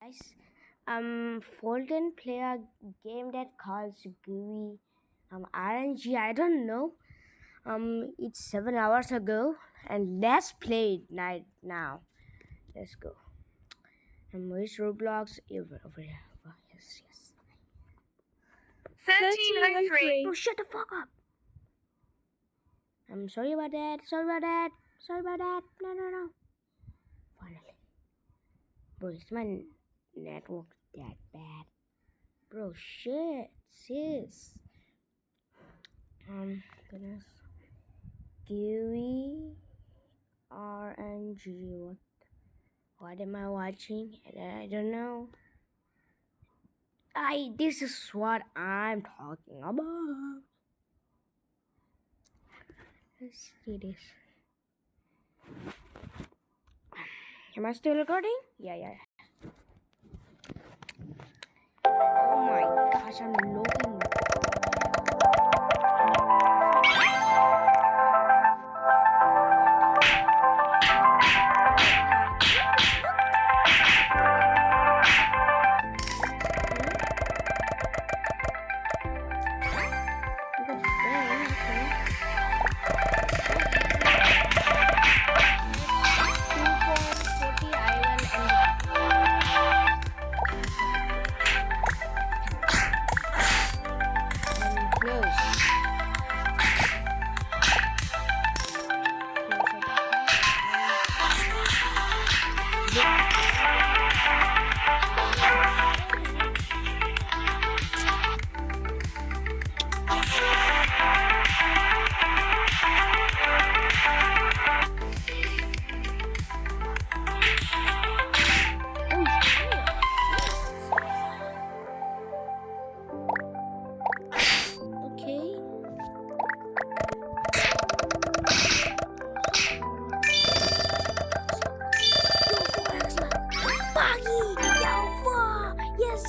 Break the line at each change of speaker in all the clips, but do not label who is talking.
Guys, Fulton play a game that calls GUI RNG. I don't know. It's 7 hours ago, and let's play it night now. Let's go. Where's Roblox? Over here. Oh, yes.
1303.
Bro, shut the fuck up. I'm sorry about that. No. Finally. Bro, is my network that bad? Bro, shit. Sis. Goodness. GUI RNG. What am I watching? I don't know. This is what I'm talking about. Let's see this. Am I still recording? Yeah. Oh my gosh, I'm loading.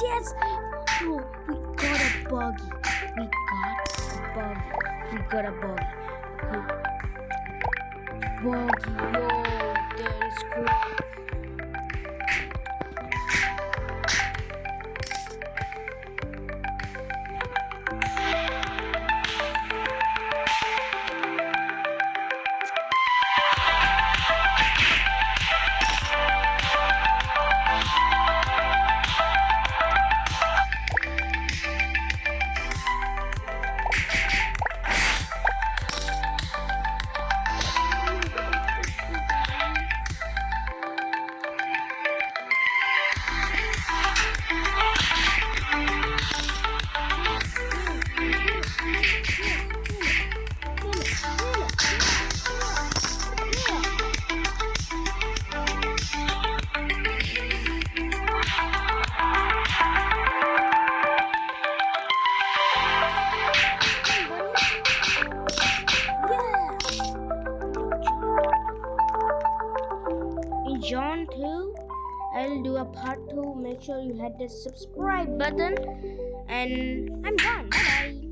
Yes. Bro, we got a buggy. We got a buggy. Buggy, yo, that is cool. John 2, I'll do a part 2. Make sure you hit the subscribe button, and I'm done. Bye.